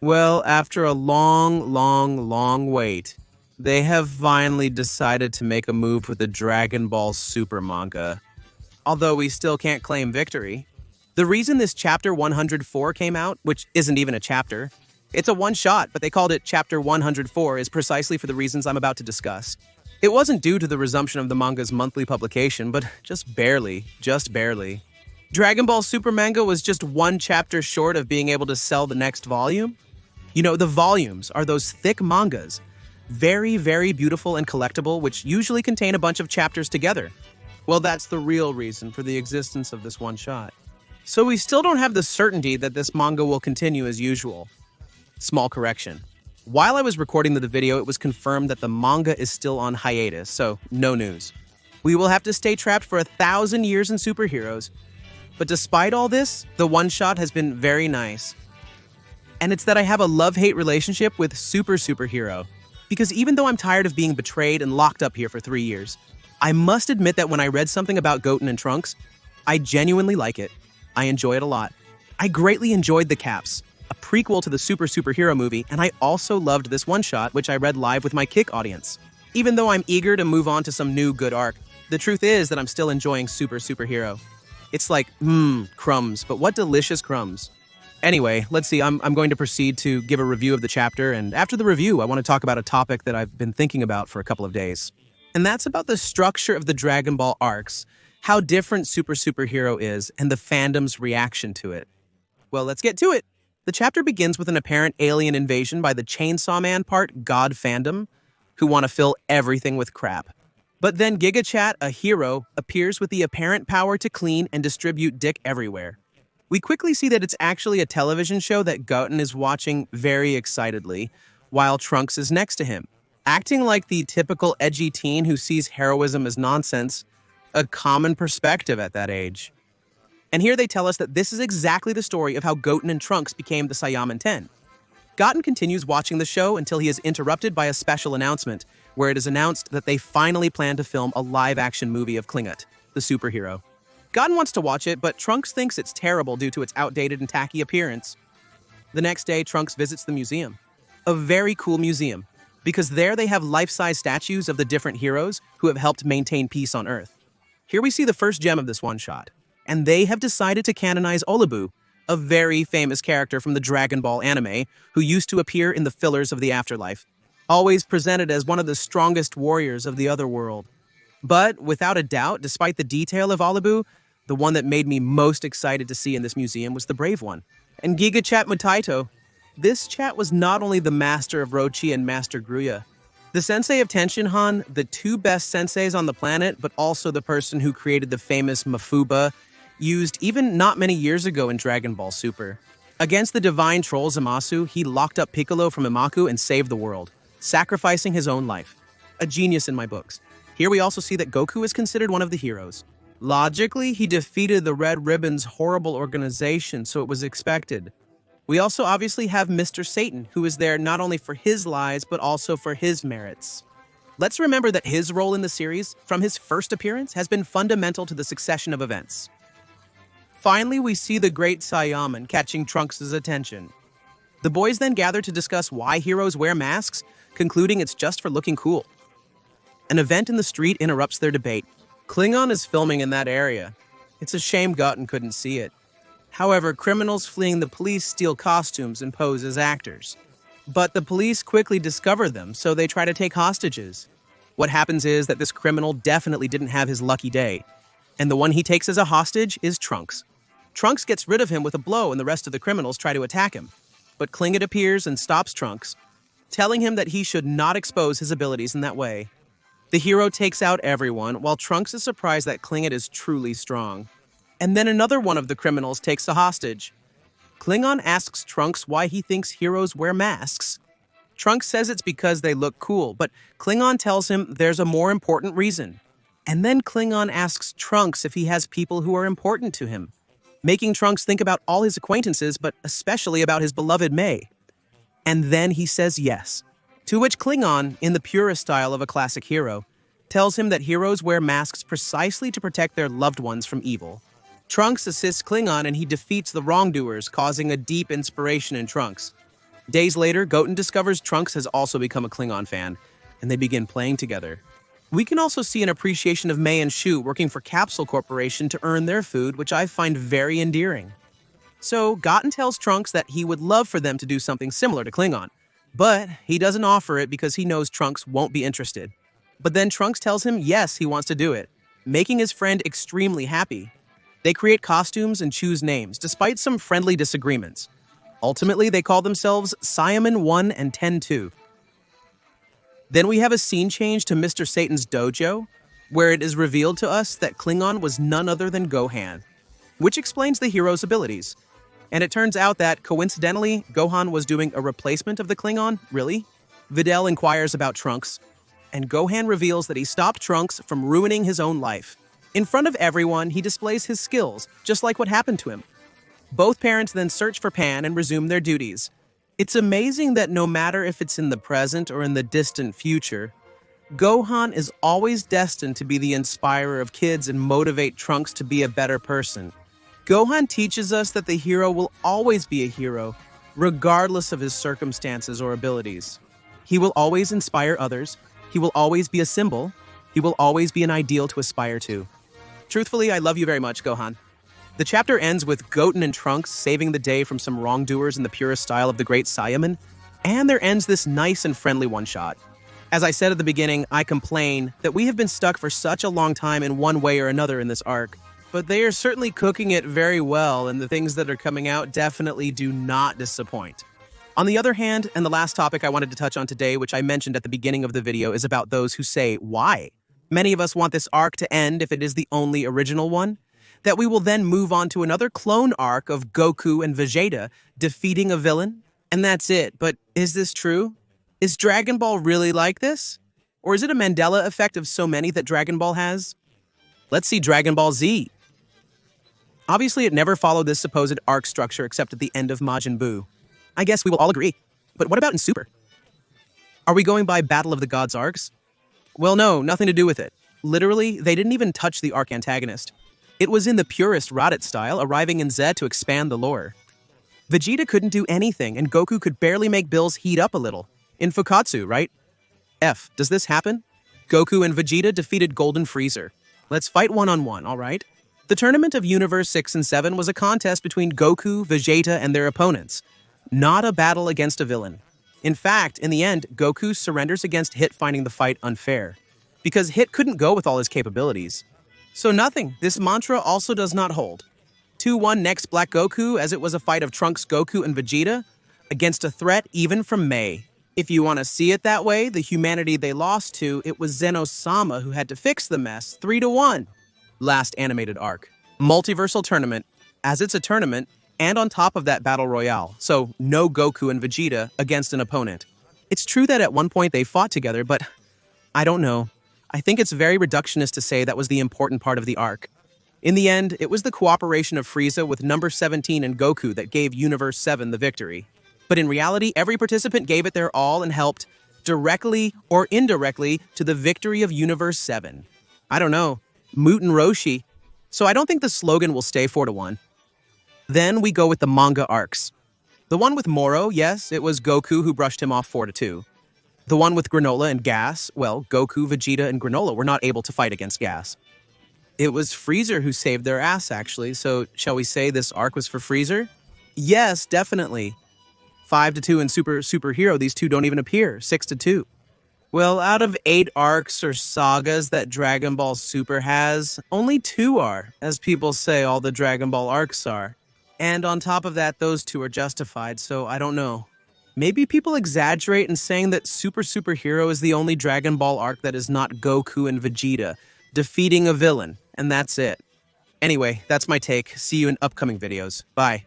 Well, after a long wait, they have finally decided to make a move with the Dragon Ball Super manga. Although we still can't claim victory. The reason this chapter 104 came out, which isn't even a chapter, it's a one-shot, but they called it chapter 104, is precisely for the reasons I'm about to discuss. It wasn't due to the resumption of the manga's monthly publication, but just barely. Dragon Ball Super manga was just one chapter short of being able to sell the next volume. You know, the volumes are those thick mangas, very beautiful and collectible, which usually contain a bunch of chapters together. Well, that's the real reason for the existence of this one shot. So we still don't have the certainty that this manga will continue as usual. Small correction. While I was recording the video, it was confirmed that the manga is still on hiatus, so no news. We will have to stay trapped for 1,000 years in superheroes. But despite all this, the one-shot has been very nice. And it's that I have a love-hate relationship with superhero. Because even though I'm tired of being betrayed and locked up here for 3 years, I must admit that when I read something about Goten and Trunks, I genuinely like it. I enjoy it a lot. I greatly enjoyed The Caps, a prequel to the superhero movie, and I also loved this one-shot, which I read live with my Kick audience. Even though I'm eager to move on to some new good arc, the truth is that I'm still enjoying superhero. It's like, crumbs, but what delicious crumbs. Anyway, let's see, I'm going to proceed to give a review of the chapter, and after the review, I want to talk about a topic that I've been thinking about for a couple of days. And that's about the structure of the Dragon Ball arcs, how different superhero is, and the fandom's reaction to it. Well, let's get to it. The chapter begins with an apparent alien invasion by the Chainsaw Man part God fandom, who want to fill everything with crap. But then GigaChat, a hero, appears with the apparent power to clean and distribute dick everywhere. We quickly see that it's actually a television show that Goten is watching very excitedly, while Trunks is next to him, acting like the typical edgy teen who sees heroism as nonsense, a common perspective at that age. And here they tell us that this is exactly the story of how Goten and Trunks became the Saiyaman 10. Goten continues watching the show until he is interrupted by a special announcement, where it is announced that they finally plan to film a live-action movie of Klingot, the superhero. Goten wants to watch it, but Trunks thinks it's terrible due to its outdated and tacky appearance. The next day, Trunks visits the museum. A very cool museum, because there they have life-size statues of the different heroes who have helped maintain peace on Earth. Here we see the first gem of this one-shot, and they have decided to canonize Olubu, a very famous character from the Dragon Ball anime who used to appear in the fillers of the afterlife, always presented as one of the strongest warriors of the other world. But, without a doubt, despite the detail of Olubu, the one that made me most excited to see in this museum was the brave one. And GigaChat Mutaito, this chat was not only the master of Rochi and Master Gruya, the sensei of Tenshinhan, the two best senseis on the planet, but also the person who created the famous Mafuba, used even not many years ago in Dragon Ball Super. Against the divine troll Zamasu, he locked up Piccolo from Imaku and saved the world, sacrificing his own life. A genius in my books. Here we also see that Goku is considered one of the heroes. Logically, he defeated the Red Ribbon's horrible organization, so it was expected. We also obviously have Mr. Satan, who is there not only for his lies, but also for his merits. Let's remember that his role in the series, from his first appearance, has been fundamental to the succession of events. Finally, we see the great Saiyaman catching Trunks' attention. The boys then gather to discuss why heroes wear masks, concluding it's just for looking cool. An event in the street interrupts their debate. Klingon is filming in that area. It's a shame Goten couldn't see it. However, criminals fleeing the police steal costumes and pose as actors. But the police quickly discover them, so they try to take hostages. What happens is that this criminal definitely didn't have his lucky day, and the one he takes as a hostage is Trunks. Trunks gets rid of him with a blow and the rest of the criminals try to attack him. But Klingot appears and stops Trunks, telling him that he should not expose his abilities in that way. The hero takes out everyone, while Trunks is surprised that Klingot is truly strong. And then another one of the criminals takes a hostage. Klingon asks Trunks why he thinks heroes wear masks. Trunks says it's because they look cool, but Klingon tells him there's a more important reason. And then Klingon asks Trunks if he has people who are important to him, making Trunks think about all his acquaintances, but especially about his beloved May. And then he says yes, to which Klingon, in the purest style of a classic hero, tells him that heroes wear masks precisely to protect their loved ones from evil. Trunks assists Klingon and he defeats the wrongdoers, causing a deep inspiration in Trunks. Days later, Goten discovers Trunks has also become a Klingon fan, and they begin playing together. We can also see an appreciation of Mei and Shu working for Capsule Corporation to earn their food, which I find very endearing. So, Goten tells Trunks that he would love for them to do something similar to Klingon, but he doesn't offer it because he knows Trunks won't be interested. But then Trunks tells him yes, he wants to do it, making his friend extremely happy. They create costumes and choose names, despite some friendly disagreements. Ultimately, they call themselves Saiyaman 1 and 10-2. Then we have a scene change to Mr. Satan's dojo, where it is revealed to us that Klingon was none other than Gohan, which explains the hero's abilities. And it turns out that, coincidentally, Gohan was doing a replacement of the Klingon? Really? Videl inquires about Trunks, and Gohan reveals that he stopped Trunks from ruining his own life. In front of everyone, he displays his skills, just like what happened to him. Both parents then search for Pan and resume their duties. It's amazing that no matter if it's in the present or in the distant future, Gohan is always destined to be the inspirer of kids and motivate Trunks to be a better person. Gohan teaches us that the hero will always be a hero, regardless of his circumstances or abilities. He will always inspire others, he will always be a symbol, he will always be an ideal to aspire to. Truthfully, I love you very much, Gohan. The chapter ends with Goten and Trunks saving the day from some wrongdoers in the purest style of the great Saiyaman, and there ends this nice and friendly one-shot. As I said at the beginning, I complain that we have been stuck for such a long time in one way or another in this arc, but they are certainly cooking it very well, and the things that are coming out definitely do not disappoint. On the other hand, and the last topic I wanted to touch on today, which I mentioned at the beginning of the video, is about those who say, why? Many of us want this arc to end if it is the only original one, that we will then move on to another clone arc of Goku and Vegeta defeating a villain, and that's it. But is this true? Is Dragon Ball really like this? Or is it a Mandela effect of so many that Dragon Ball has? Let's see Dragon Ball Z. Obviously, it never followed this supposed arc structure except at the end of Majin Buu. I guess we will all agree. But what about in Super? Are we going by Battle of the Gods arcs? Well, no, nothing to do with it. Literally, they didn't even touch the arc antagonist. It was in the purest Raditz style, arriving in Z to expand the lore. Vegeta couldn't do anything, and Goku could barely make Bills heat up a little. In Fukatsu, right? F, does this happen? Goku and Vegeta defeated Golden Freezer. Let's fight one-on-one, alright? The tournament of Universe 6 and 7 was a contest between Goku, Vegeta, and their opponents, not a battle against a villain. In fact, in the end, Goku surrenders against Hit, finding the fight unfair, because Hit couldn't go with all his capabilities. So nothing, this mantra also does not hold. 2-1 next Black Goku, as it was a fight of Trunks, Goku, and Vegeta against a threat even from Mei. If you want to see it that way, the humanity they lost to, it was Zeno-sama who had to fix the mess, 3-1. Last animated arc. Multiversal tournament, as it's a tournament, and on top of that Battle Royale, so no Goku and Vegeta against an opponent. It's true that at one point they fought together, but I don't know. I think it's very reductionist to say that was the important part of the arc. In the end, it was the cooperation of Frieza with number 17 and Goku that gave Universe 7 the victory. But in reality, every participant gave it their all and helped, directly or indirectly, to the victory of Universe 7. I don't know. Muten Roshi. So I don't think the slogan will stay 4-1. Then we go with the manga arcs. The one with Moro, yes, it was Goku who brushed him off 4-2. The one with Granola and Gas, well, Goku, Vegeta, and Granola were not able to fight against Gas. It was Freezer who saved their ass, actually, so shall we say this arc was for Freezer? Yes, definitely. 5-2 in Super Hero, these two don't even appear, 6-2. Well, out of 8 arcs or sagas that Dragon Ball Super has, only 2 are, as people say all the Dragon Ball arcs are. And on top of that, those 2 are justified, so I don't know. Maybe people exaggerate in saying that Super Hero is the only Dragon Ball arc that is not Goku and Vegeta defeating a villain, and that's it. Anyway, that's my take. See you in upcoming videos. Bye.